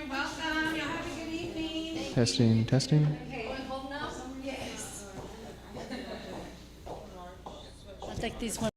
welcome. Y'all have a good evening. Testing, testing. Going home now? Yes. I'll take these ones.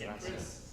Gracias.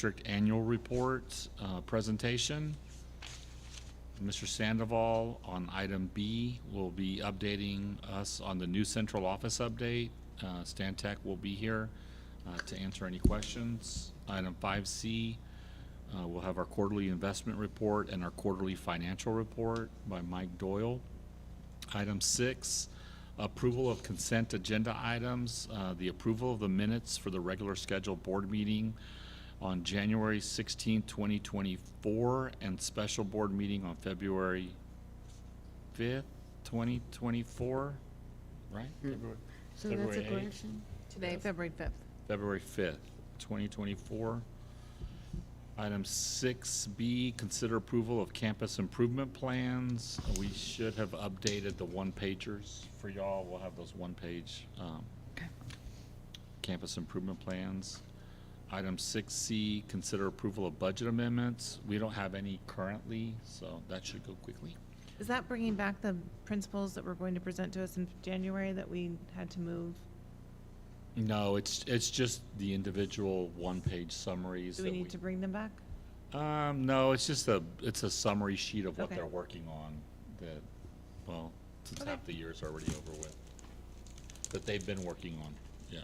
District Annual Report presentation. Mr. Sandoval on item B will be updating us on the new central office update. Stan Tech will be here to answer any questions. Item 5C, we'll have our quarterly investment report and our quarterly financial report by Mike Doyle. Item 6, approval of consent agenda items, the approval of the minutes for the regular scheduled board meeting on January 16, 2024, and special board meeting on February 5th, 2024, right? So February that's a 8th. correction? Today, February 5th. February 5th, 2024. Item 6B, consider approval of campus improvement plans. We should have updated the one-pagers for y'all. We'll have those one-page Okay. campus improvement plans. Item 6C, consider approval of budget amendments. We don't have any currently, so that should go quickly. Is that bringing back the principles that were going to present to us in January that we had to move? No, it's just the individual one-page summaries. Do we that need to bring them back? No, it's just it's a summary sheet of what Okay. they're working on that, well, since Okay. half the year is already over with, that they've been working on, yeah.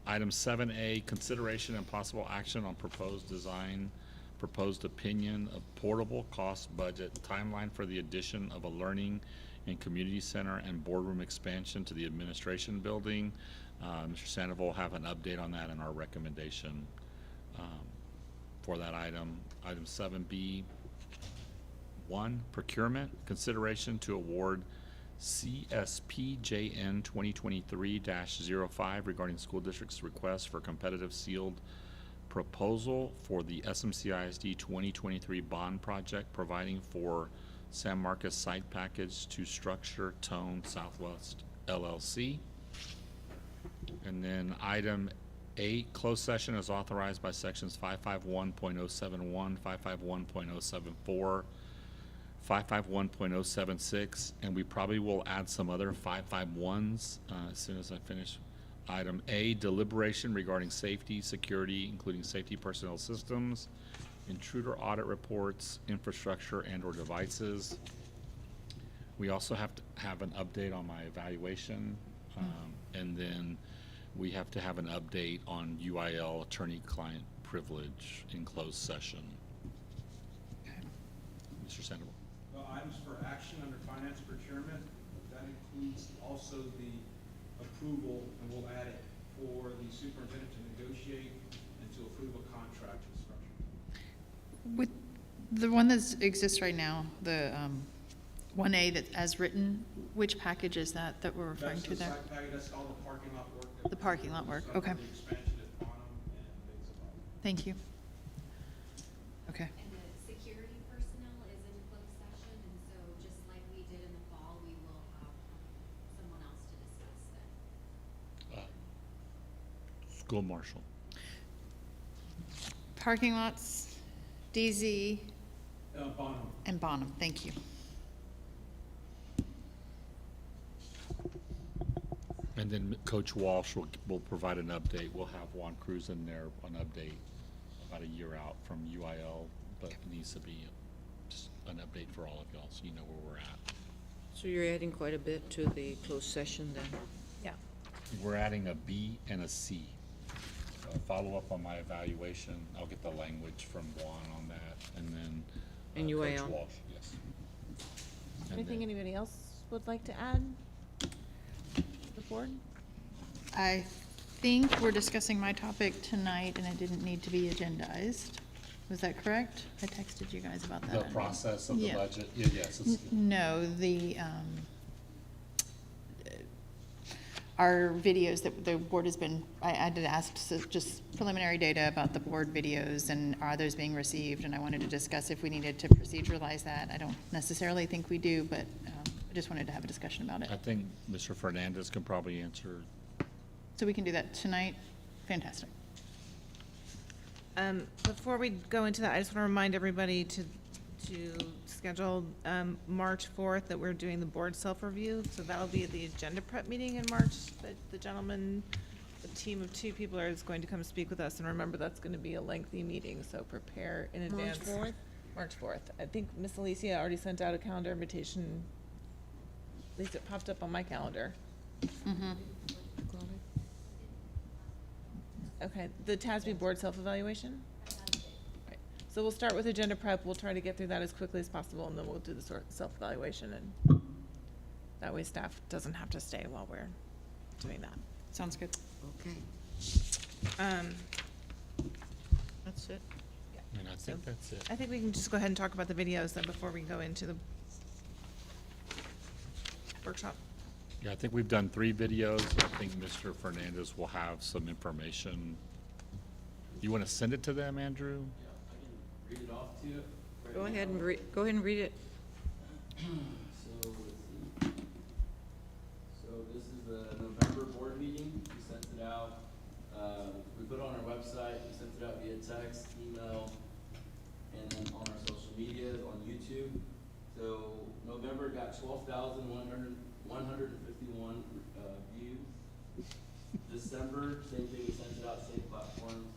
Item 7A, consideration and possible action on proposed design, proposed opinion of portable cost budget, timeline for the addition of a learning and community center and boardroom expansion to the administration building. Mr. Sandoval will have an update on that and our recommendation for that item. Item 7B, 1, procurement, consideration to award CSPJN 2023-05 regarding school district's request for competitive sealed proposal for the SMCISD 2023 bond project, providing for San Marcos site package to Structure Tone Southwest LLC. And then item 8, closed session is authorized by sections 551.071, 551.074, 551.076, and we probably will add some other 551s as soon as I finish. Item A, deliberation regarding safety, security, including safety personnel systems, intruder audit reports, infrastructure and/or devices. We also have to have an update on my evaluation, and then we have to have an update on UIL attorney-client privilege in closed session. Mr. Sandoval. Items for action under finance procurement, that includes also the approval, and we'll add it, for the superintendent to negotiate and to approve a contract structure. With the one that exists right now, the 1A that as written, which package is that we're referring to there? That's the site package, that's all the parking lot work. that The we parking do, lot work, stuff okay. for the expansion at Quorum and things like that. Thank you. Okay. And the security personnel is in closed session, and so just like we did in the fall, we will have someone else to discuss that. School marshal. Parking lots, DZ, Bonham. and Bonham. Thank you. And then Coach Walsh will provide an update. We'll have Juan Cruz in there, an update about a year out from UIL, but it needs to be just an update for all of y'all so you know where we're at. So you're adding quite a bit to the closed session then? Yeah. We're adding a B and a C. Follow up on my evaluation. I'll get the language from Juan on that, and then And Coach UIL. Walsh, yes. And Anything then- anybody else would like to add to the board? I think we're discussing my topic tonight and it didn't need to be agendized. Was that correct? I texted you guys about that. The process of the Yeah. budget, yes, it's, No, our videos that the board has been, I did ask just preliminary data about the board videos and are those being received, and I wanted to discuss if we needed to proceduralize that. I don't necessarily think we do, but I just wanted to have a discussion about it. I think Mr. Fernandez can probably answer. So we can do that tonight? Fantastic. Before we go into that, I just want to remind everybody to schedule March 4th that we're doing the board self-review. So that'll be the agenda prep meeting in March that the gentleman a team of 2 people is going to come speak with us, and remember, that's gonna be a lengthy meeting, so prepare in advance. March 4th? March 4th. I think Miss Alicia already sent out a calendar invitation. At least it popped up on my calendar. Okay, the TASB board self-evaluation? Right. So we'll start with agenda prep, we'll try to get through that as quickly as possible, and then we'll do the self-evaluation, and that way staff doesn't have to stay while we're doing that. Sounds good. Okay, that's it. And I think that's it. I think we can just go ahead and talk about the videos then before we go into the workshop. Yeah, I think we've done 3 videos. I think Mr. Fernandez will have some information. You want to send it to them, Andrew? Yeah, I can read it off to you. right Go now. ahead and go ahead and read it. So, let's see. So this is the November board meeting. We sent it out. We put it on our website. We sent it out via text, email, and then on our social media, on YouTube. So November got 12,151 views. December, same thing. We sent it out, same platforms.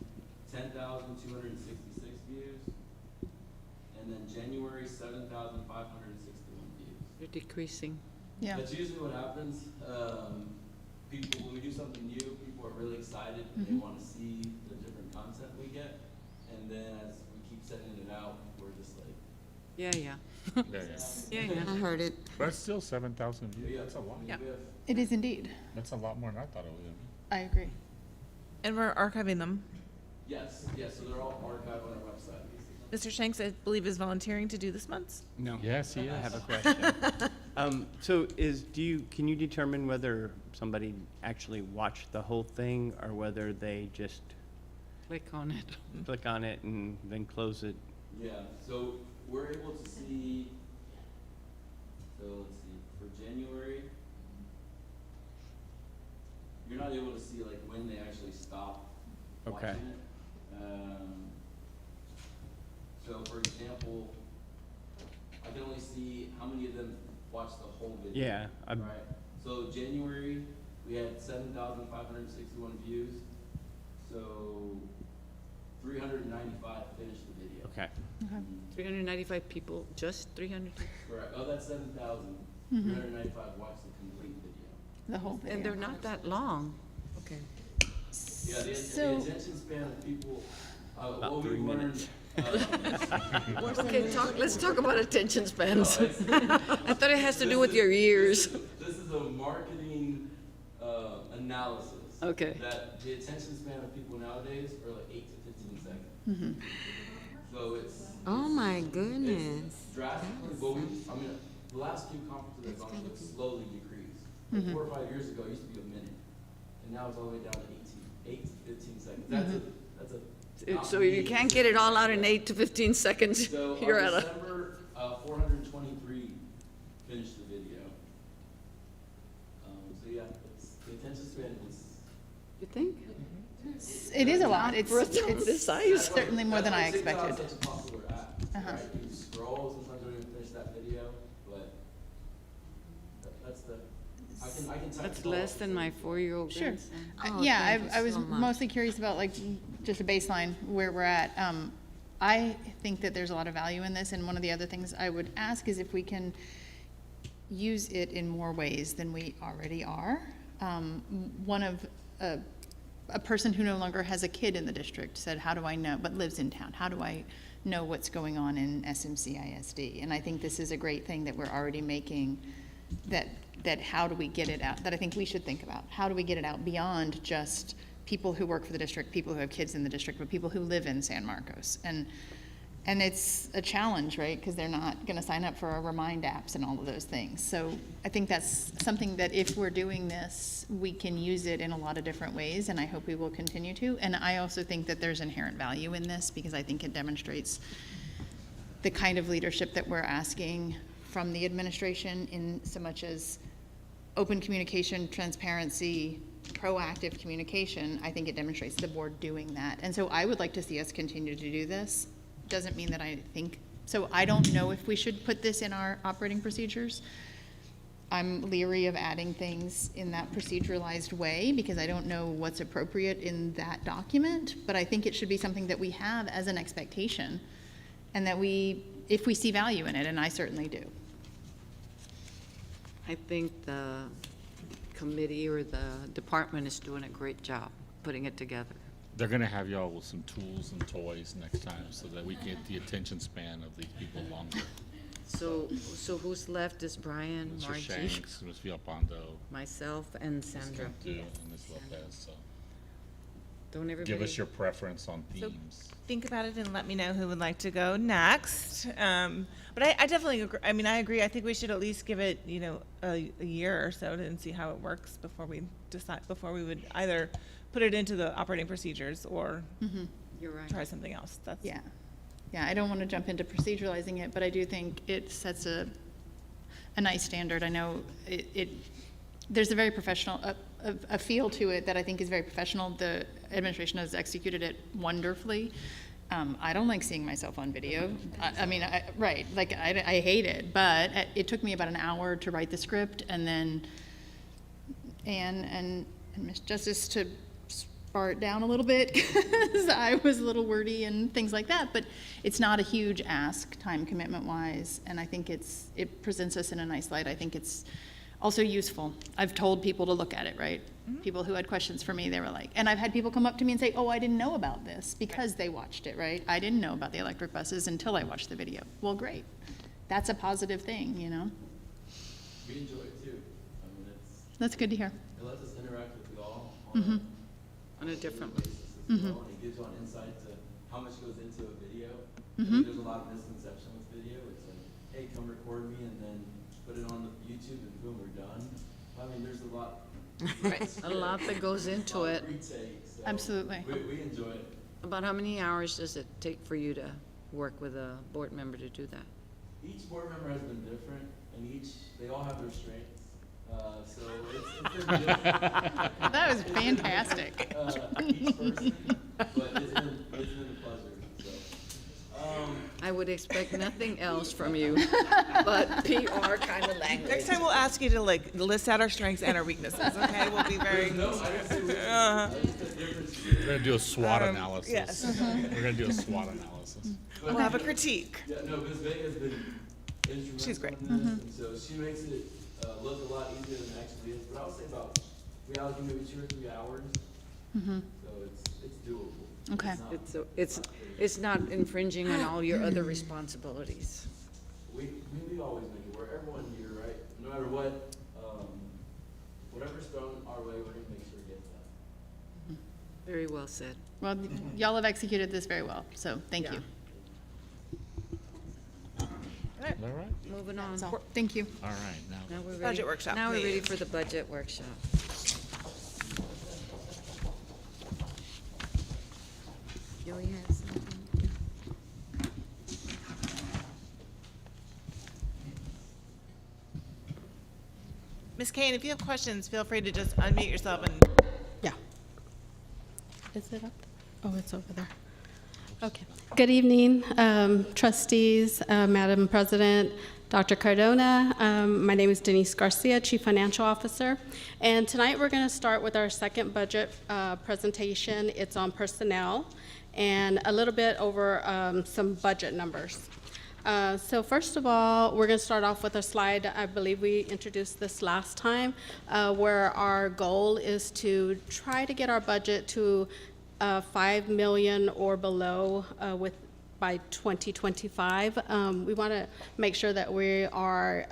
10,266 views. And then January, 7,561 views. You're decreasing. Yeah. That's usually what happens. People, when we do something new, people are really excited and they want to see the different content we get. And then as we keep sending it out, we're just like, Yeah. Yeah. Yeah. I heard it. But it's still 7,000 views. yeah, That's a lot. Yeah. we have It is indeed. That's a lot more than I thought it was gonna be. I agree. And we're archiving them. Yes, so they're all archived on our website. Mr. Shanks, I believe, is volunteering to do this month's. No. Yes, he I is. have a question. So can you determine whether somebody actually watched the whole thing or whether they just Click on it. click on it and then close it? Yeah, so we're able to see, so let's see, for January, you're not able to see like when they actually stop watching Okay. it. So for example, I can only see how many of them watched the whole video. Yeah, Right, so January, we had 7,561 views, so 395 finished the video. okay. 395 people, just 300? Correct, oh, that's 7,000. 395 watched the complete video. The whole video. And they're not that long. Okay. Yeah, the So- attention span of people, About what 3 we've learned. minutes. Okay, let's talk about attention spans. No, it's- I thought it has to do with your years. This is a marketing analysis. Okay. That the attention span of people nowadays are like 8 to 15 seconds. So it's. Oh my it's goodness. drastically, the last few conferences I've gone to, it's slowly decreased. Like 4 or 5 years ago, it used to be a minute, and now it's all the way down to 8 to 15 seconds. That's a. So you can't get it all out in 8 to 15 seconds. So You're on at a, December, 423 finished the video. So yeah, the attention span is. you think? It is a lot. It's, For a town this it's size? certainly more than I That's why expected. TikTok's such a popular app, right? You scroll, sometimes you don't even finish that video, but that's the, I can type. That's it all less up. than my 4-year-old Sure. grandson. Oh, Yeah, thank you I was so much. mostly curious about like just a baseline where we're at. I think that there's a lot of value in this, and one of the other things I would ask is if we can use it in more ways than we already are. One of, a person who no longer has a kid in the district said, how do I know, but lives in town, how do I know what's going on in SMCISD? And I think this is a great thing that we're already making, that how do we get it out, that I think we should think about. How do we get it out beyond just people who work for the district, people who have kids in the district, but people who live in San Marcos? And it's a challenge, right? Because they're not going to sign up for our Remind apps and all of those things. So I think that's something that if we're doing this, we can use it in a lot of different ways, and I hope we will continue to. And I also think that there's inherent value in this because I think it demonstrates the kind of leadership that we're asking from the administration in so much as open communication, transparency, proactive communication. I think it demonstrates the board doing that. And so I would like to see us continue to do this. Doesn't mean that I think, so I don't know if we should put this in our operating procedures. I'm leery of adding things in that proceduralized way because I don't know what's appropriate in that document, but I think it should be something that we have as an expectation and that if we see value in it, and I certainly do. I think the committee or the department is doing a great job putting it together. They're gonna have y'all with some tools and toys next time so that we get the attention span of these people longer. So who's left is Brian, Mr. Margie, Shanks, Ms. Villalpando, myself, and Ms. Sandra. Cantu, and Ms. Lopez, so Don't everybody? give us your preference on So- themes. Think about it and let me know who would like to go next. But I definitely agree. I mean, I agree. I think we should at least give it, a year or so and see how it works before we decide, before we would either put it into the operating procedures or You're right. try something else. That's Yeah. Yeah, I don't want to jump into proceduralizing it, but I do think it sets a nice standard. I know there's a very professional, a feel to it that I think is very professional. The administration has executed it wonderfully. I don't like seeing myself on video. I mean, right, like, I hate it, but it took me about an hour to write the script, and then Anne and Ms. Justice to spar it down a little bit, because I was a little wordy and things like that, but it's not a huge ask, time commitment-wise, and I think it presents us in a nice light. I think it's also useful. I've told people to look at it, right? People who had questions for me, they were like, and I've had people come up to me and say, oh, I didn't know about this, because they watched it, right? I didn't know about the electric buses until I watched the video. Well, great. That's a positive thing, We enjoy it too. I mean, That's good to hear. it lets us interact with you all Mhm. On a different basis as well, and it gives you an insight to how much goes into a video. I Mhm. think there's a lot of misconception with video. It's like, hey, come record me and then put it on the YouTube and boom, we're done. I mean, there's a lot. A lot that goes into it. Retakes, so Absolutely. We enjoy it. About how many hours does it take for you to work with a board member to do that? Each board member has been different, and they all have their strengths. So it's been different. That was fantastic. Each person, but it's been a pleasure. So, I would expect nothing else from you but PR kind of language. Next time we'll ask you to list out our strengths and our weaknesses, okay? We'll be very. no, I didn't say we. Uh-huh. I just said difference. We're gonna do a SWOT analysis. yes. We're gonna do a SWOT analysis. We'll have a critique. Yeah, no, Ms. Vega's been instrumental She's great. in this, and so she makes it look a lot easier than it actually is. But I would say about, we allocate maybe 2 or 3 hours, Mhm. so it's doable. Okay. It's not infringing on all your other responsibilities. We always make it work. Everyone here, right? No matter what, whatever's thrown our way, we're gonna make sure it gets that. Very well said. Well, y'all have executed this very well, so thank you. All right, Moving on. That's all. Thank you. all right, now, Now we're ready. Budget workshop, Now we're ready please. for the budget workshop. Joey has something. Ms. Kane, if you have questions, feel free to just unmute yourself and. Yeah. Is it up? Oh, it's over there. Okay. Good evening, trustees, Madam President, Dr. Cardona. My name is Denise Garcia, Chief Financial Officer. And tonight we're going to start with our second budget presentation. It's on personnel and a little bit over some budget numbers. So first of all, we're going to start off with a slide. I believe we introduced this last time, where our goal is to try to get our budget to 5 million or below by 2025. We want to make sure that we are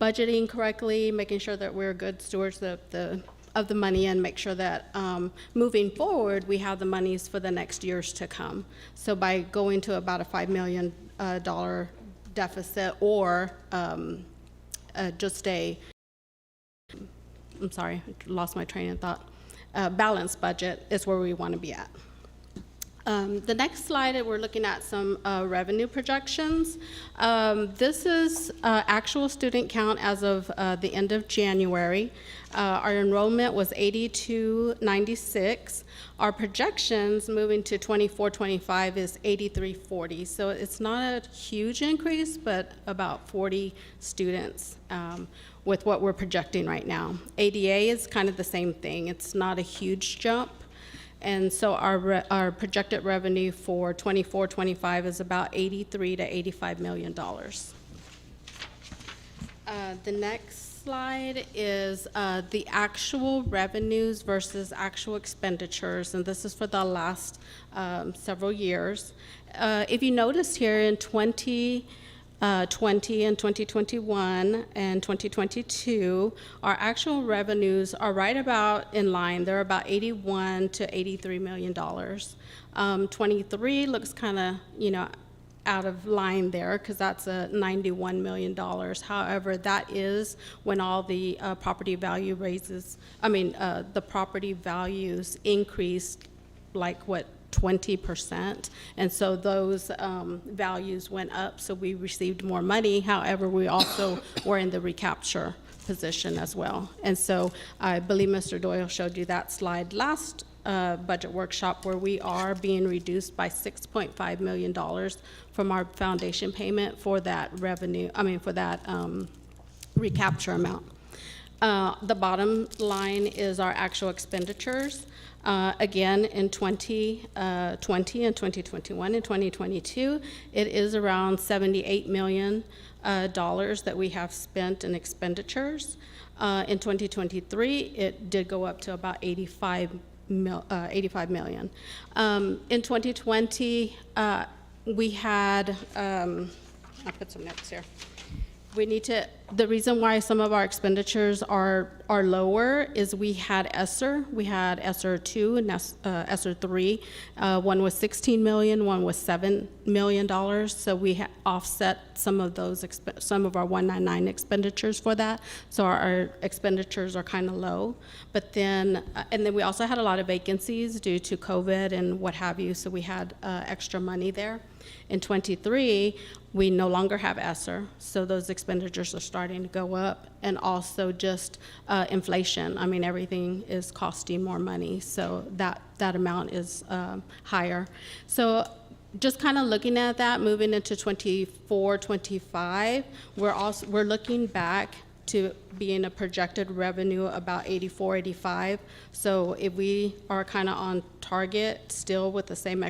budgeting correctly, making sure that we're good stewards of the money, and make sure that moving forward we have the monies for the next years to come. So by going to about a $5 million deficit, or just I'm sorry, I lost my train of thought, balanced budget is where we want to be at. The next slide, we're looking at some revenue projections. This is actual student count as of the end of January. Our enrollment was 8296. Our projections moving to 24-25 is 8340. So it's not a huge increase, but about 40 students with what we're projecting right now. ADA is kind of the same thing. It's not a huge jump. And so our projected revenue for 24-25 is about $83 to $85 million. The next slide is the actual revenues versus actual expenditures, and this is for the last several years. If you notice here in 2020 and 2021 and 2022, our actual revenues are right about in line. They're about $81 to $83 million. 23 looks kind of, out of line there because that's a $91 million. However, that is when all the property value the property values increased like what, 20%, and so those values went up, so we received more money. However, we also were in the recapture position as well. And so I believe Mr. Doyle showed you that slide last budget workshop where we are being reduced by $6.5 million from our foundation payment for that revenue, for that recapture amount. The bottom line is our actual expenditures. Again, in 2020 and 2021 and 2022, it is around $78 million that we have spent in expenditures. In 2023, it did go up to about 85 million. In 2020, we had, I'll put some notes here. The reason why some of our expenditures are lower is we had ESSER. We had ESSER 2 and ESSER 3. One was $16 million, one was $7 million. So we offset some of those, some of our 199 expenditures for that. So our expenditures are kind of low. But then, and then we also had a lot of vacancies due to COVID and what have you. So we had extra money there. In 23, we no longer have ESSER, so those expenditures are starting to go up, and also just inflation. everything is costing more money, so that amount is higher. So just kind of looking at that, moving into 24, 25, we're looking back to being a projected revenue about 84, 85. So if we are kind of on target still with the same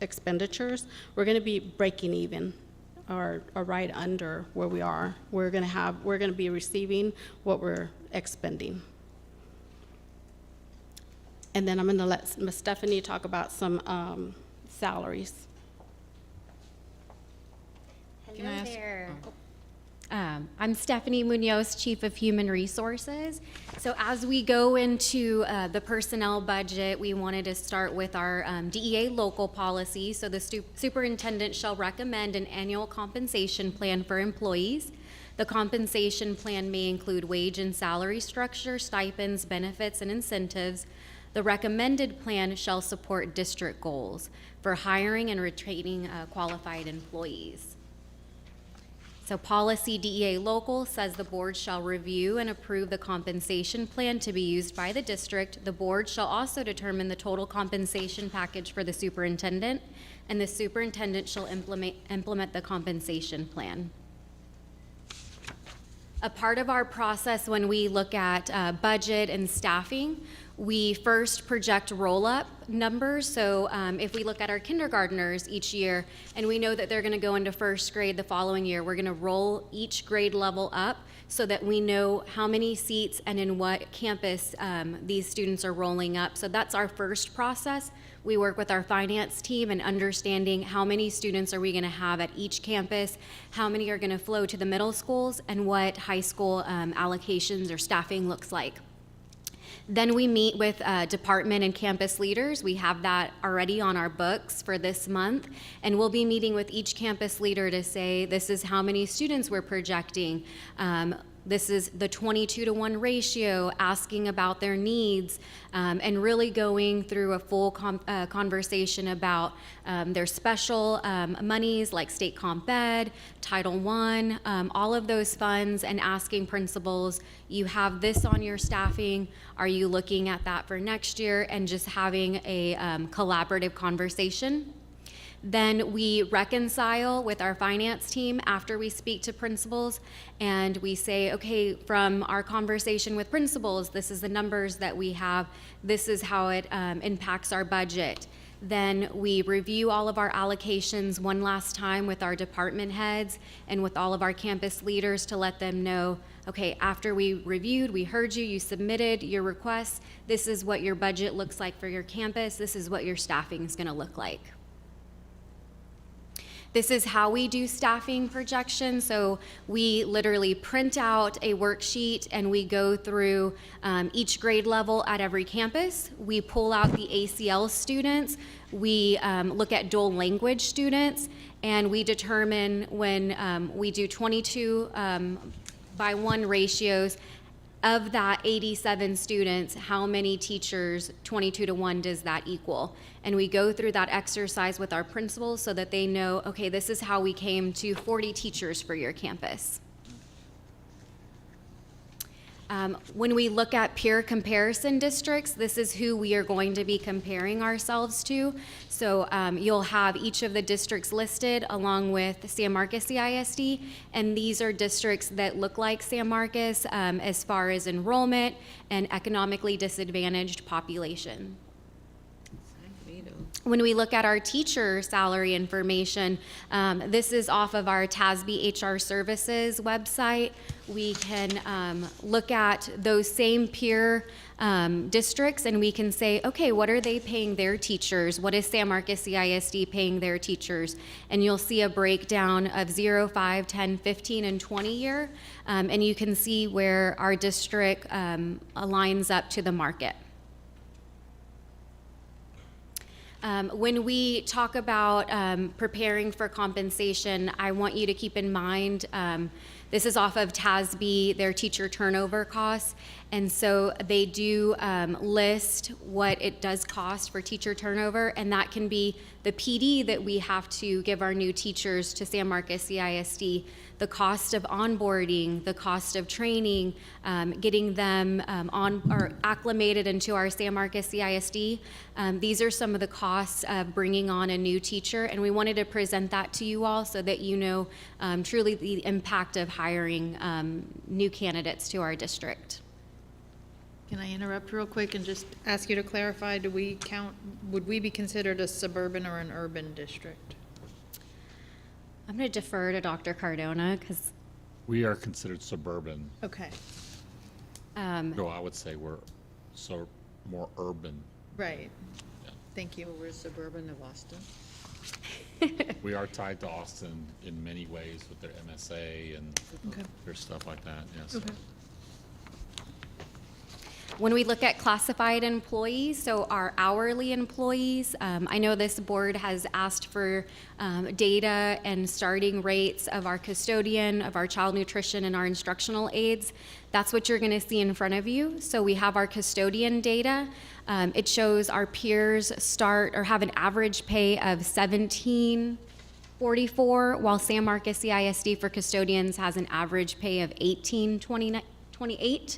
expenditures, we're going to be breaking even or right under where we are. We're going to be receiving what we're expending. And then I'm going to let Ms. Stephanie talk about some salaries. Can I Hello ask- there. I'm Stephanie Munoz, Chief of Human Resources. So as we go into the personnel budget, we wanted to start with our DEA local policy. So the superintendent shall recommend an annual compensation plan for employees. The compensation plan may include wage and salary structure, stipends, benefits, and incentives. The recommended plan shall support district goals for hiring and retaining qualified employees. So policy DEA local says the board shall review and approve the compensation plan to be used by the district. The board shall also determine the total compensation package for the superintendent, and the superintendent shall implement the compensation plan. A part of our process when we look at budget and staffing, we first project roll-up numbers. So if we look at our kindergartners each year and we know that they're going to go into first grade the following year, we're going to roll each grade level up so that we know how many seats and in what campus these students are rolling up. So that's our first process. We work with our finance team and understanding how many students are we going to have at each campus, how many are going to flow to the middle schools, and what high school allocations or staffing looks like. Then we meet with department and campus leaders. We have that already on our books for this month, and we'll be meeting with each campus leader to say this is how many students we're projecting. This is the 22-to-1 ratio, asking about their needs, and really going through a full conversation about their special monies like state comp ed, Title I, all of those funds, and asking principals, you have this on your staffing, are you looking at that for next year, and just having a collaborative conversation. Then we reconcile with our finance team after we speak to principals, and we say, okay, from our conversation with principals, this is the numbers that we have, this is how it impacts our budget. Then we review all of our allocations one last time with our department heads and with all of our campus leaders to let them know, okay, after we reviewed, we heard you, you submitted your requests, this is what your budget looks like for your campus, this is what your staffing is gonna look like. This is how we do staffing projections. So we literally print out a worksheet and we go through each grade level at every campus. We pull out the ACL students. We look at dual language students, and we determine when we do 22:1 ratios, of that 87 students, how many teachers, 22:1, does that equal? And we go through that exercise with our principals so that they know, okay, this is how we came to 40 teachers for your campus. When we look at peer comparison districts, this is who we are going to be comparing ourselves to. So you'll have each of the districts listed along with San Marcos CISD, and these are districts that look like San Marcos as far as enrollment and economically disadvantaged population. When we look at our teacher salary information, this is off of our TASB HR Services website. We can look at those same peer districts, and we can say, okay, what are they paying their teachers? What is San Marcos CISD paying their teachers? And you'll see a breakdown of 0, 5, 10, 15, and 20 year, and you can see where our district aligns up to the market. When we talk about preparing for compensation, I want you to keep in mind, this is off of TASB, their teacher turnover costs, and so they do list what it does cost for teacher turnover, and that can be the PD that we have to give our new teachers to San Marcos CISD, the cost of onboarding, the cost of training, getting them on or acclimated into our San Marcos CISD. These are some of the costs of bringing on a new teacher, and we wanted to present that to you all so that you know truly the impact of hiring new candidates to our district. Can I interrupt real quick and just ask you to clarify, would we be considered a suburban or an urban district? I'm going to defer to Dr. Cardona because We are considered suburban. Okay, No, I would say we're more urban. right. Yeah. Thank you. We're suburban of Austin. We are tied to Austin in many ways with their MSA and Okay. their stuff like that, yes. Okay. when we look at classified employees, so our hourly employees, I know this board has asked for data and starting rates of our custodian, of our child nutrition, and our instructional aides. That's what you're going to see in front of you. So we have our custodian data. It shows our peers start or have an average pay of $17.44, while San Marcos CISD for custodians has an average pay of $18.28.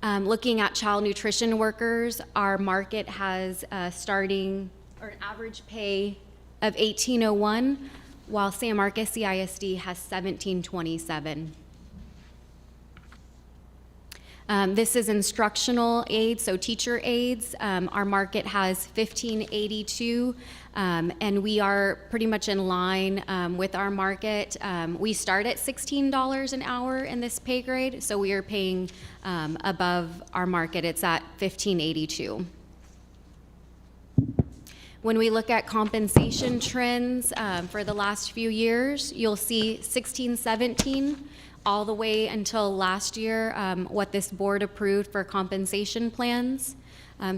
Looking at child nutrition workers, our market has starting or an average pay of $18.01, while San Marcos CISD has $17.27. This is instructional aides, so teacher aides. Our market has $15.82, and we are pretty much in line with our market. We start at $16 an hour in this pay grade, so we are paying above our market. It's at $15.82. When we look at compensation trends for the last few years, you'll see 16, 17, all the way until last year, what this board approved for compensation plans.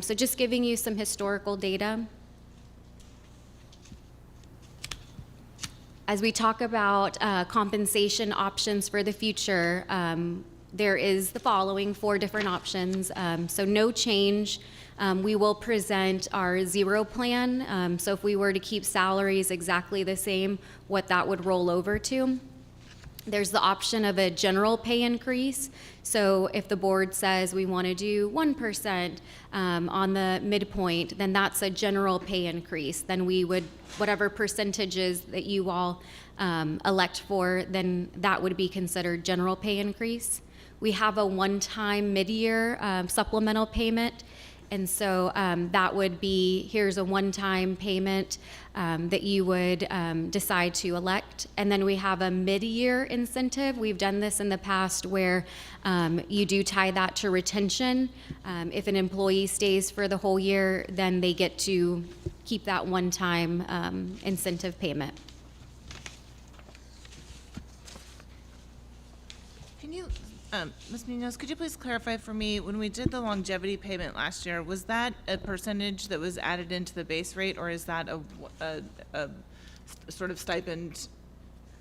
So just giving you some historical data. As we talk about compensation options for the future, there is the following 4 different options. So no change. We will present our 0 plan. So if we were to keep salaries exactly the same, what that would roll over to. There's the option of a general pay increase. So if the board says we want to do 1% on the midpoint, then that's a general pay increase. Then we would, whatever percentages that you all elect for, then that would be considered general pay increase. We have a one-time mid-year supplemental payment. And so that would be, here's a one-time payment that you would decide to elect. And then we have a mid-year incentive. We've done this in the past where you do tie that to retention. If an employee stays for the whole year, then they get to keep that one-time incentive payment. Can you, Ms. Munoz, could you please clarify for me, when we did the longevity payment last year, was that a percentage that was added into the base rate, or is that a sort of stipend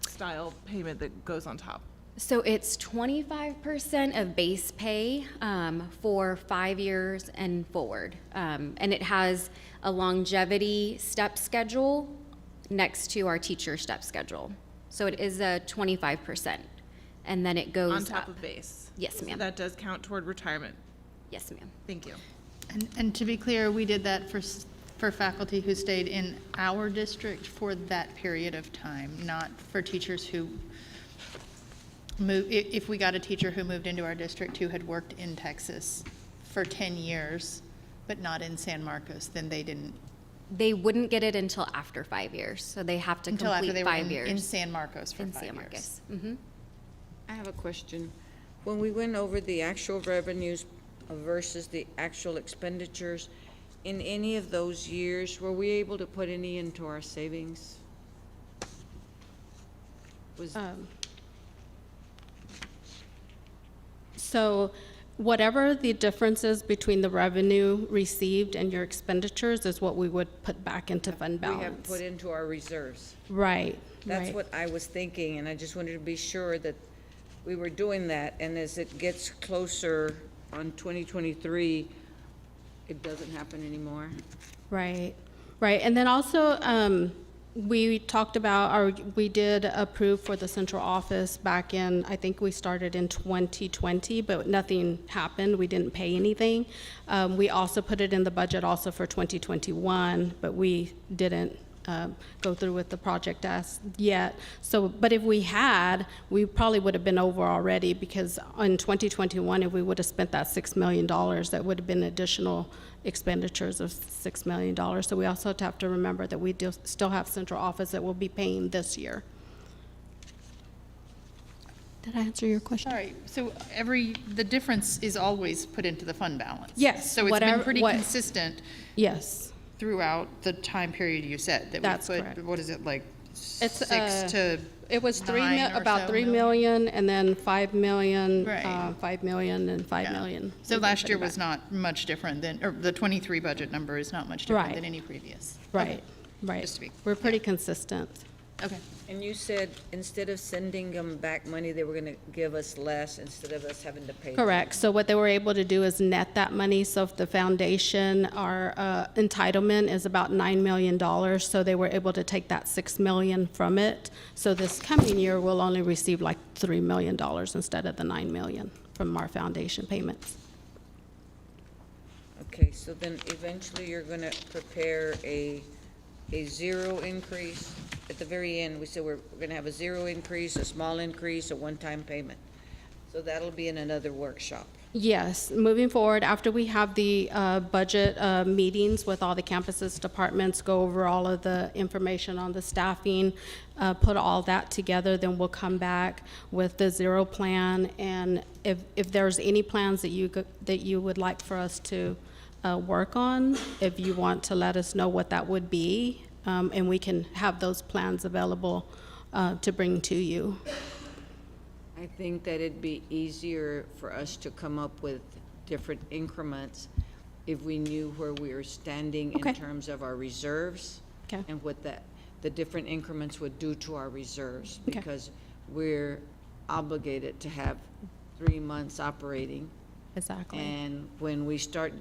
style payment that goes on top? So it's 25% of base pay for 5 years and forward. And it has a longevity step schedule next to our teacher step schedule. So it is a 25%. And then it goes On top up. of base? Yes, So ma'am. that does count toward retirement? Yes, ma'am. Thank you. And to be clear, we did that for faculty who stayed in our district for that period of time, not for teachers who moved. If we got a teacher who moved into our district who had worked in Texas for 10 years, but not in San Marcos, then they didn't. They wouldn't get it until after 5 years. So they have to Until after complete they were 5 years. in San Marcos for in 5 San years. Marcos. Mm-hmm. I have a question. When we went over the actual revenues versus the actual expenditures, in any of those years, were we able to put any into our savings? Was, So whatever the difference is between the revenue received and your expenditures is what we would put back into fund we have balance. put into our reserves? Right, That's right. what I was thinking, and I just wanted to be sure that we were doing that, and as it gets closer on 2023, it doesn't happen anymore. Right, right. And then also, we talked about, or we did approve for the central office back in, I think we started in 2020, but nothing happened. We didn't pay anything. We also put it in the budget also for 2021, but we didn't go through with the project as yet. So, but if we had, we probably would have been over already, because in 2021, if we would have spent that $6 million, that would have been additional expenditures of $6 million. So we also have to remember that we do still have central office that we'll be paying this year. Did I answer your question? Sorry, so the difference is always put into the fund balance? Yes, So it's whatever- been pretty what- consistent Yes. throughout the time period you said? That we That's put, correct. what is it, like It's, 6 to It was about $3 million, and then $5 million, Right. 5 million, and 5 Yeah. million. So We last put year it was back. not much different than, or the 23 budget number is not much different Right. than any previous? Right, right. Just to be- We're pretty consistent. Okay. And you said instead of sending them back money, they were gonna give us less instead of us having to pay them. Correct. So what they were able to do is net that money. So if the foundation, our entitlement is about $9 million, so they were able to take that $6 million from it. So this coming year, we'll only receive like $3 million instead of the $9 million from our foundation payments. Okay, so then eventually you're gonna prepare a 0 increase. At the very end, we said we're gonna have a 0 increase, a small increase, a one-time payment. So that'll be in another workshop. Yes, moving forward, after we have the budget meetings with all the campuses, departments, go over all of the information on the staffing, put all that together, then we'll come back with the 0 plan. And if there's any plans that you would like for us to work on, if you want to let us know what that would be, and we can have those plans available to bring to you. I think that it'd be easier for us to come up with different increments if we knew where we were standing Okay. in terms of our reserves. Okay. And what the different increments would do to our reserves. Okay. Because we're obligated to have 3 months operating. Exactly. And when we start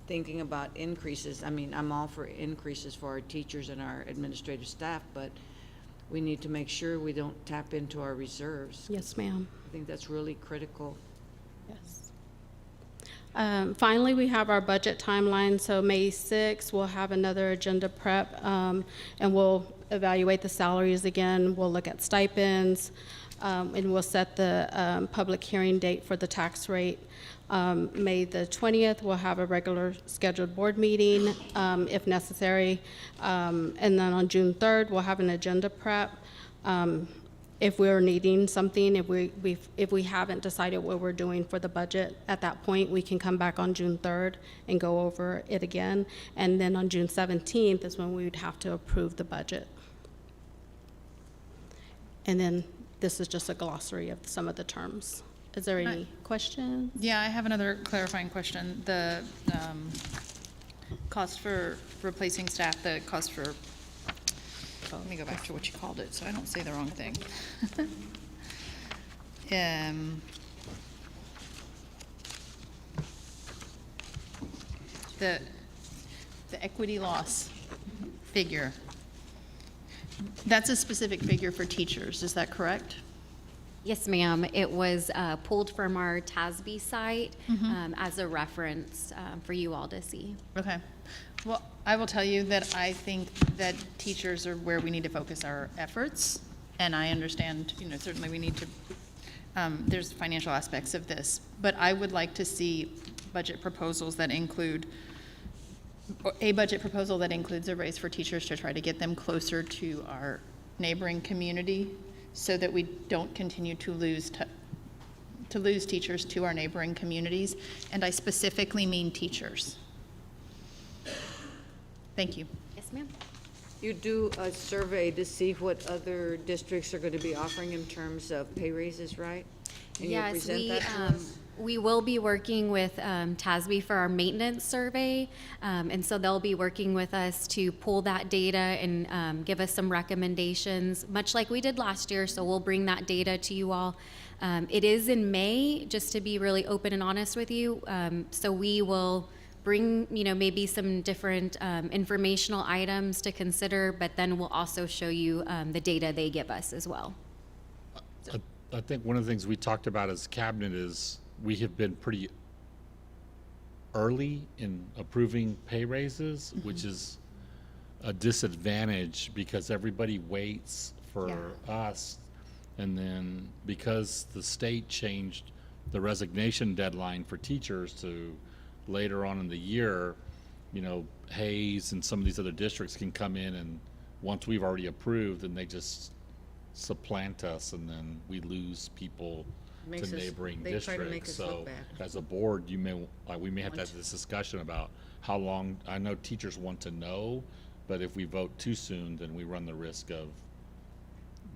thinking about increases, I mean, I'm all for increases for our teachers and our administrative staff, but we need to make sure we don't tap into our reserves. Yes, ma'am. I think that's really critical. Yes. Finally, we have our budget timeline. So May 6th, we'll have another agenda prep, and we'll evaluate the salaries again. We'll look at stipends, and we'll set the public hearing date for the tax rate. May the 20th, we'll have a regular scheduled board meeting, if necessary. And then on June 3rd, we'll have an agenda prep. If we're needing something, if we haven't decided what we're doing for the budget, at that point, we can come back on June 3rd and go over it again. And then on June 17th is when we would have to approve the budget. And then this is just a glossary of some of the terms. Is there any questions? Yeah, I have another clarifying question. The cost for replacing staff, the cost for, let me go back to what you called it, so I don't say the wrong thing. The equity loss figure, that's a specific figure for teachers, is that correct? Yes, ma'am. It was pulled from our TASB site as a reference for you all to see. Okay. Well, I will tell you that I think that teachers are where we need to focus our efforts. And I understand, certainly we need to, there's financial aspects of this. But I would like to see budget proposals that include, or a budget proposal that includes a raise for teachers to try to get them closer to our neighboring community so that we don't continue to lose teachers to our neighboring communities. And I specifically mean teachers. Thank you. Yes, ma'am. You do a survey to see what other districts are going to be offering in terms of pay raises, right? And you'll Yes, present that to us? we will be working with TASB for our maintenance survey, and so they'll be working with us to pull that data and give us some recommendations, much like we did last year, so we'll bring that data to you all. It is in May, just to be really open and honest with you, so we will bring, maybe some different informational items to consider, but then we'll also show you the data they give us as well. I think one of the things we talked about as cabinet is we have been pretty early in approving pay raises, which is a disadvantage because everybody waits for us. And then because the state changed the resignation deadline for teachers to later on in the year, Hayes and some of these other districts can come in, and once we've already approved, then they just supplant us, and then we lose people Makes to us- neighboring they try to make districts. us look So bad. as a board, we may have to have this discussion about how long. I know teachers want to know, but if we vote too soon, then we run the risk of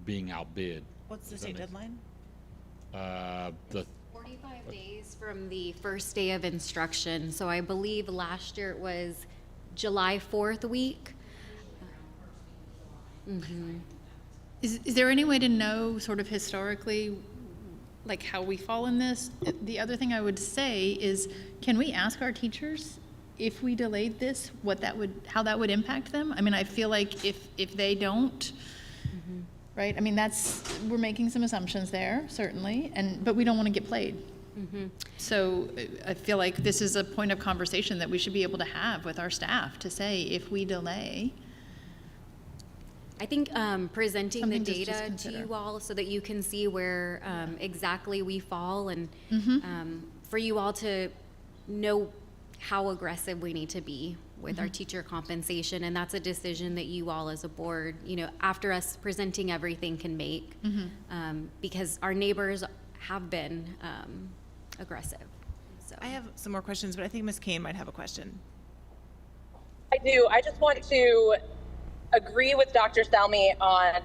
being outbid. What's the Does that state make- deadline? The 45 days from the first day of instruction, so I believe last year it was July 4th week. Is there any way to know sort of historically, like how we fall in this? The other thing I would say is, can we ask our teachers if we delayed this, how that would impact them? I mean, I feel like if they don't, right? I mean, we're making some assumptions there, certainly, but we don't want to get played. So I feel like this is a point of conversation that we should be able to have with our staff to say, if we delay. I think presenting the Something to just data to consider. you all so that you can see where exactly we fall, and for you all to know how aggressive we need to be with our teacher compensation, and that's a decision that you all as a board, after us presenting everything, can make, because our neighbors have been aggressive. So I have some more questions, but I think Ms. Kane might have a question. I do. I just want to agree with Dr. Salmi on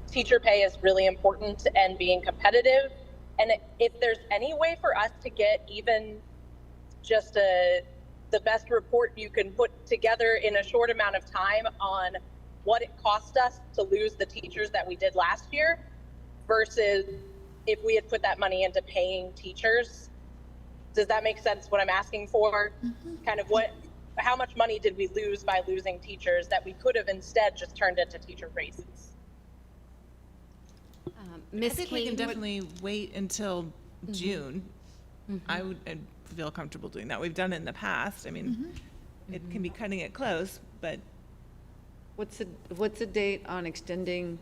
teacher pay is really important and being competitive. And if there's any way for us to get even just the best report you can put together in a short amount of time on what it cost us to lose the teachers that we did last year versus if we had put that money into paying teachers. Does that make sense what I'm asking for? Kind of how much money did we lose by losing teachers that we could have instead just turned into teacher raises? I Ms. think we can Kane, definitely wait until June. I'd feel comfortable doing that. We've done it in the past. I mean, it can be cutting it close, but What's the date on extending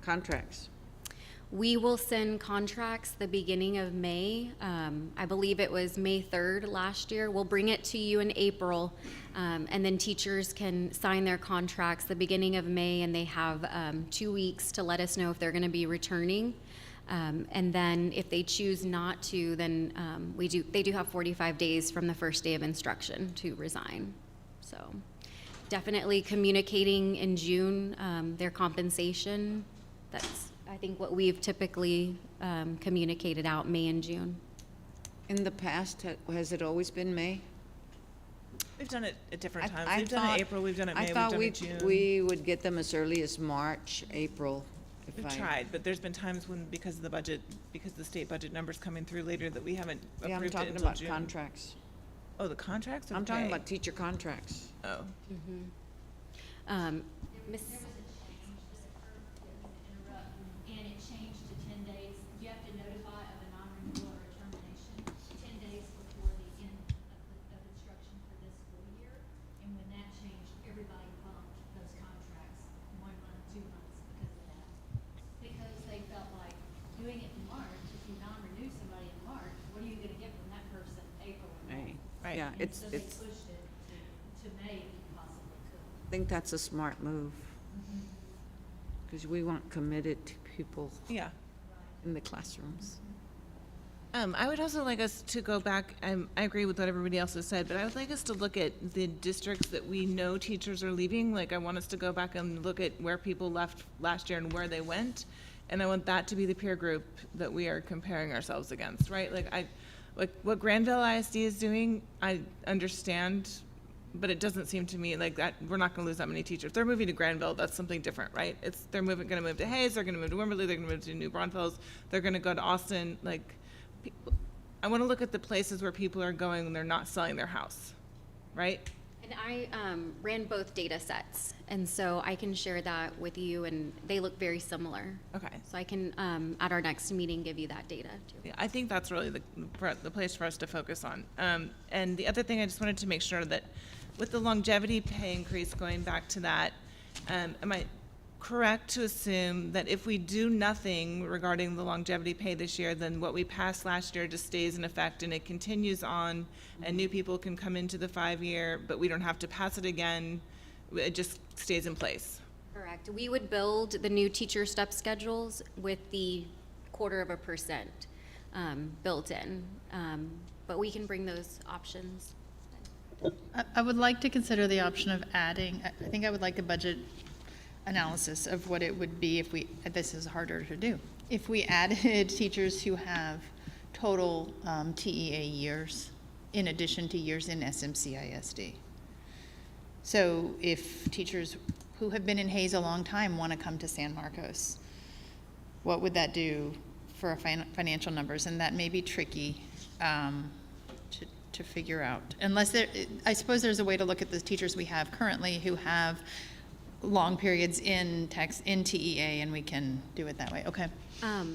contracts? we will send contracts the beginning of May. I believe it was May 3rd last year. We'll bring it to you in April, and then teachers can sign their contracts the beginning of May, and they have 2 weeks to let us know if they're going to be returning. And then if they choose not to, then they do have 45 days from the first day of instruction to resign. So definitely communicating in June their compensation. That's, I think, what we've typically communicated out May and June. In the past, has it always been May? we've done it at different I- times. I We've done thought- it April, we've done it May, I we've thought done it June. we would get them as early as March, April. if We've I- tried, but there's been times when, because of the budget, because the state budget numbers coming through later, that we haven't Yeah, I'm approved it talking until about June. contracts. Oh, the contracts or I'm the talking pay? about teacher contracts. Oh, Miss, There was a change that occurred, interrupt, and it changed to 10 days. You have to notify of a non-renewal or a termination 10 days before the end of instruction for this school year. And when that changed, everybody bumped those contracts 1 month, 2 months because of that. Because they felt like doing it in March, if you non-renew somebody in March, what are you gonna get from that person April or May? Right. Yeah, And it's, so they it's, pushed it to May if you possibly could. I think that's a smart move. Because we want committed people yeah. in the classrooms. I would also like us to go back, I agree with what everybody else has said, but I would like us to look at the districts that we know teachers are leaving. Like, I want us to go back and look at where people left last year and where they went. And I want that to be the peer group that we are comparing ourselves against, right? Like what Granville ISD is doing, I understand, but it doesn't seem to me like that, we're not gonna lose that many teachers. They're moving to Granville, that's something different, right? They're gonna move to Hayes, they're gonna move to Wimberley, they're gonna move to New Braunfels, they're gonna go to Austin, like, I wanna look at the places where people are going when they're not selling their house, right? and I ran both data sets, and so I can share that with you, and they look very similar. Okay. So I can, at our next meeting, give you that data too. Yeah, I think that's really the place for us to focus on. And the other thing, I just wanted to make sure that with the longevity pay increase, going back to that, am I correct to assume that if we do nothing regarding the longevity pay this year, then what we passed last year just stays in effect and it continues on, and new people can come into the 5-year, but we don't have to pass it again, it just stays in place? Correct. We would build the new teacher step schedules with the 0.25% built in, but we can bring those options. I would like to consider the option of adding, I think I would like a budget analysis of what it would be if this is harder to do. If we added teachers who have total TEA years in addition to years in SMCISD. So if teachers who have been in Hayes a long time want to come to San Marcos, what would that do for our financial numbers? And that may be tricky to figure out. Unless I suppose there's a way to look at the teachers we have currently who have long periods in TEA, and we can do it that way. Okay.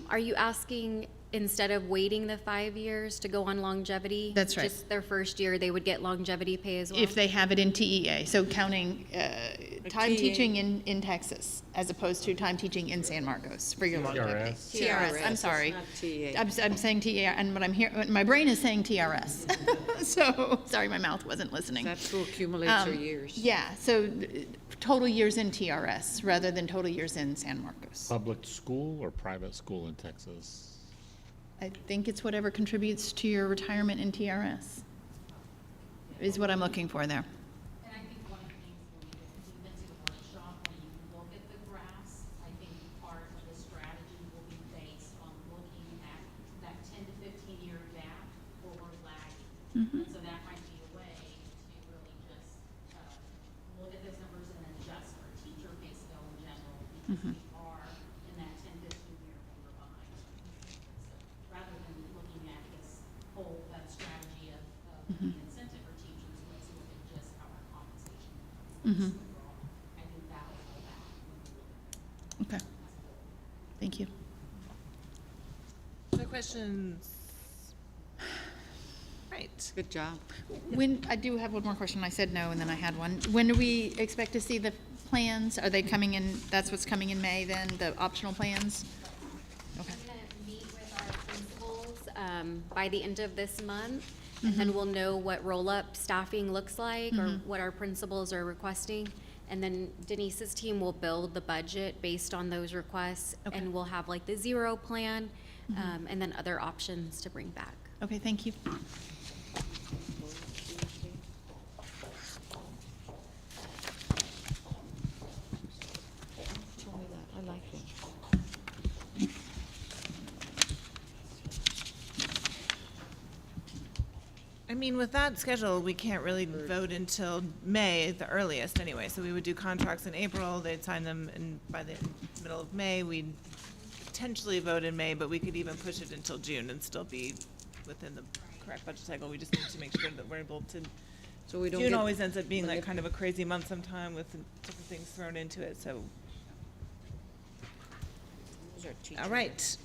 Are you asking, instead of waiting the 5 years to go on longevity? That's right. Just their first year, they would get longevity pay as well? If they have it in TEA, so counting time TEA. teaching in Texas as opposed to time teaching in San Marcos for your longevity. TRS, I'm sorry. it's not TEA. I'm saying TEA, and what I'm hearing, my brain is saying TRS. So, sorry, my mouth wasn't listening. That's who accumulates your years. Yeah, so total years in TRS rather than total years in San Marcos. Public school or private school in Texas? I think it's whatever contributes to your retirement in TRS is what I'm looking for there. And I think one of the things when we've been to the workshop, when you look at the graphs, I think part of the strategy will be based on looking at that 10 to 15-year gap where we're lagging. And so that might be a way to really just look at those numbers and then adjust for teacher pay scale in general, because we are in that 10, 15-year when we're behind. Other questions? Right. Good job. When, I do have one more question. I said no, and then I had one. When do we expect to see the plans? Are they coming in, that's what's coming in May then, the optional plans? Okay. I'm gonna meet with our principals, by the end of this month, and then we'll know what roll-up staffing looks like, or what our principals are requesting. And then Denise's team will build the budget based on those requests, and we'll have like the zero plan, and then other options to bring back. Okay, thank you. Told me that. I like it. I mean, with that schedule, we can't really vote until May at the earliest anyway. So we would do contracts in April, they'd sign them, and by the middle of May, we'd potentially vote in May, but we could even push it until June and still be within the correct budget cycle. We just need to make sure that we're able to. So we don't June get always ends up being like kind of a crazy month sometime with different things thrown into it, so. Those are teacher- All right.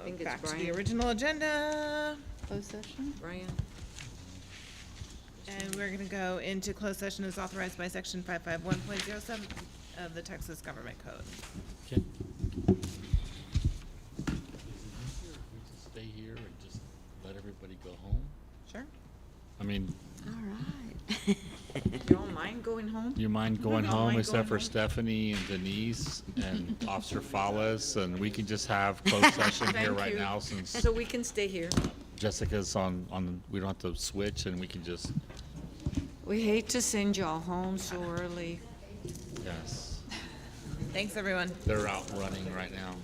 think it's Back to the Brian. original agenda, Closed session? Brian? and we're gonna go into closed session as authorized by section 551.07 of the Texas Government Code. Okay. Stay here and just let everybody go home? Sure. I mean, All right. You don't mind going home? you mind going Don't home mind except for going home? Stephanie and Denise and Officer Fallis, and we can just have closed session here Thank right you. now since So we can stay here. Jessica's on, we don't have to switch and we can just, We hate to send y'all home so early. yes. Thanks, everyone. They're out running right now.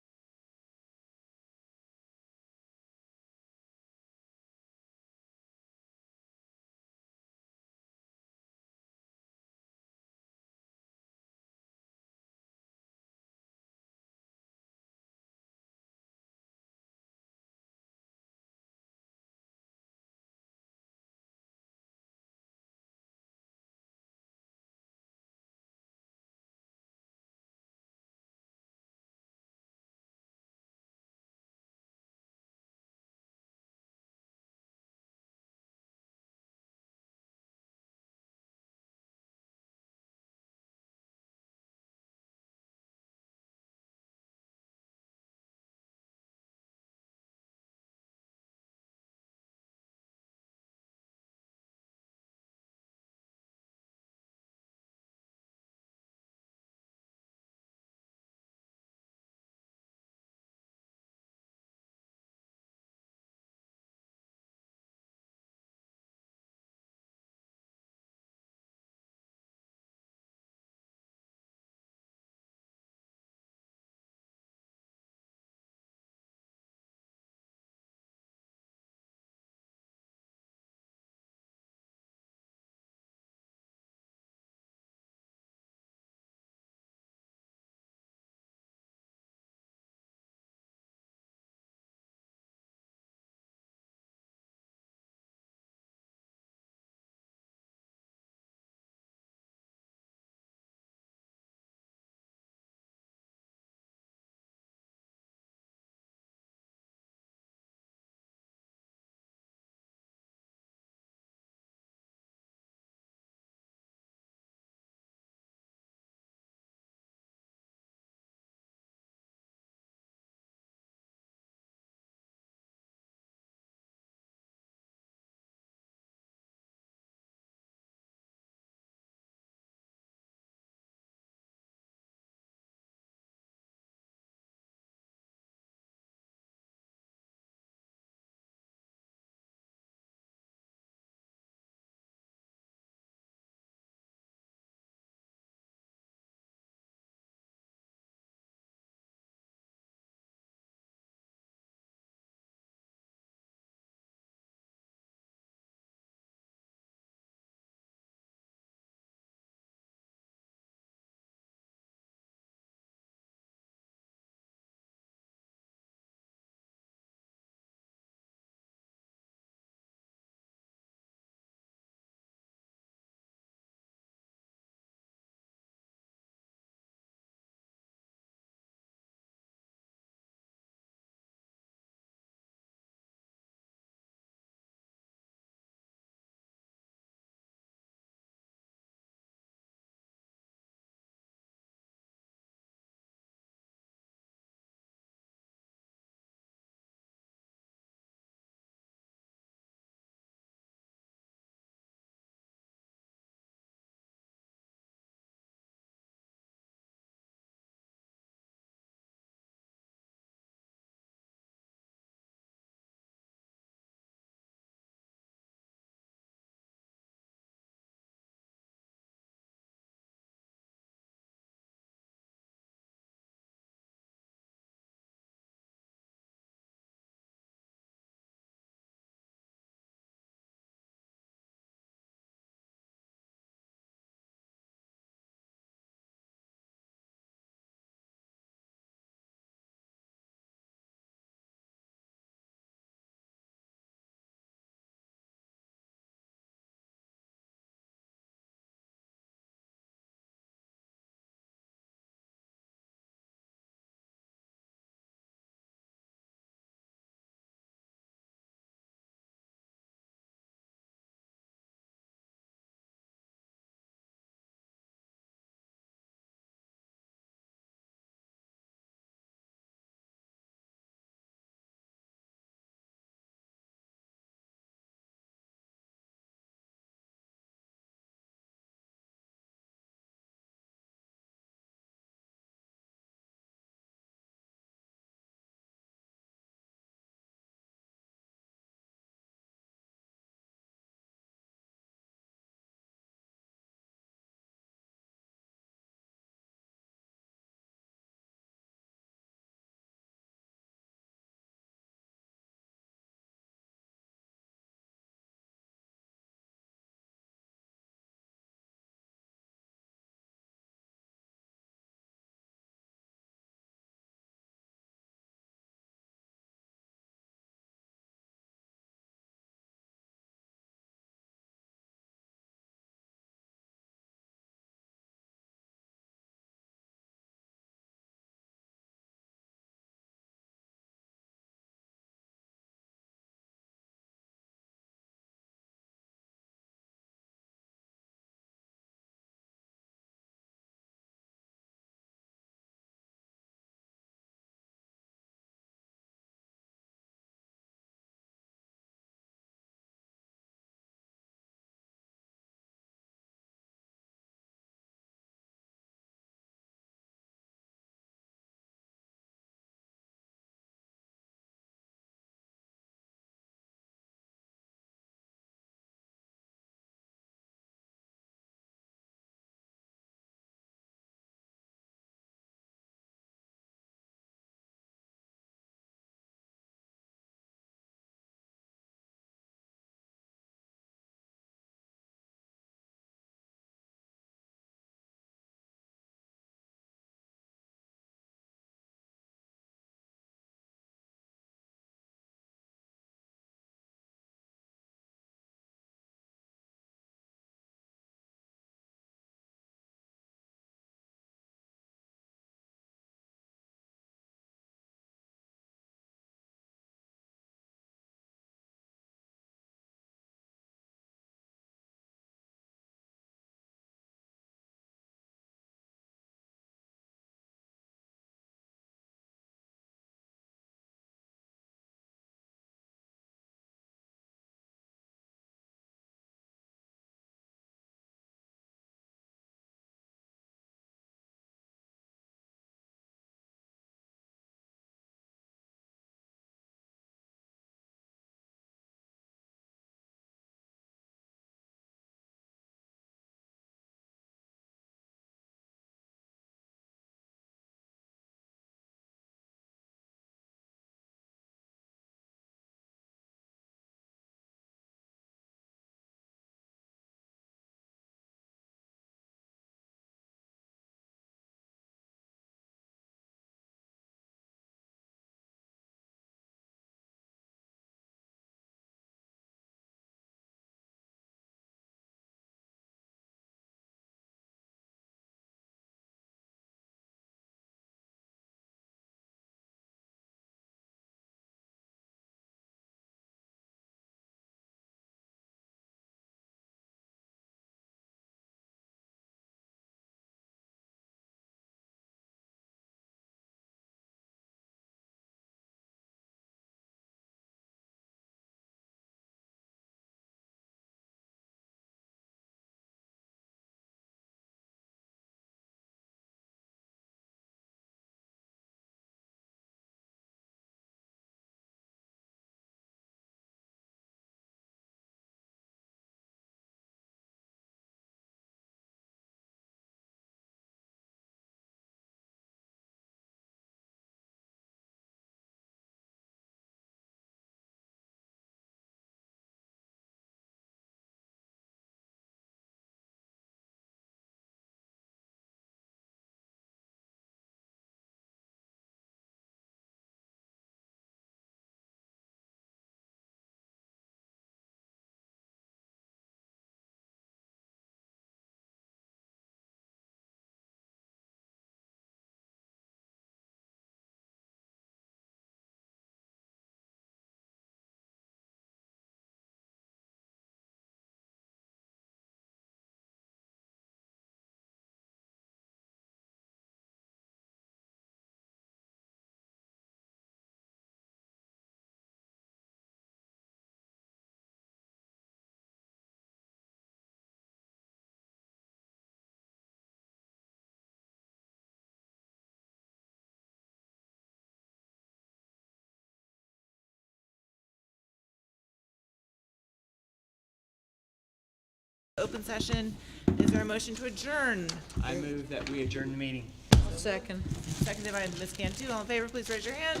Open session. Is there a motion to adjourn? I move that we adjourn the meeting. Second. Seconded by Ms. Cantu. All in favor, please raise your hand.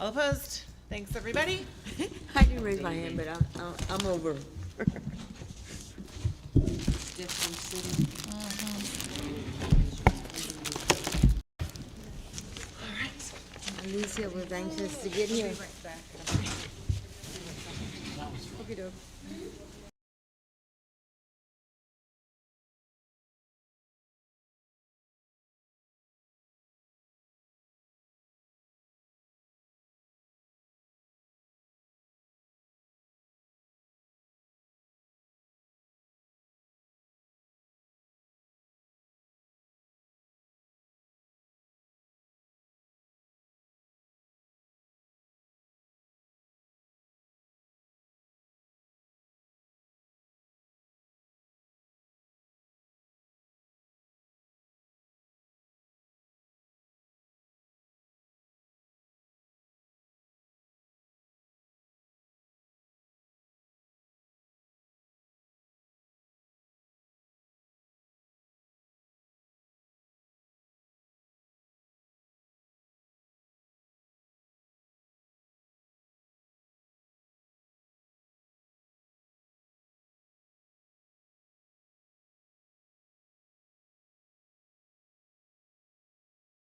All opposed? Thanks, everybody. I didn't raise my hand, but I'm over. Alicia was anxious to get here. Right back. Okey-doke.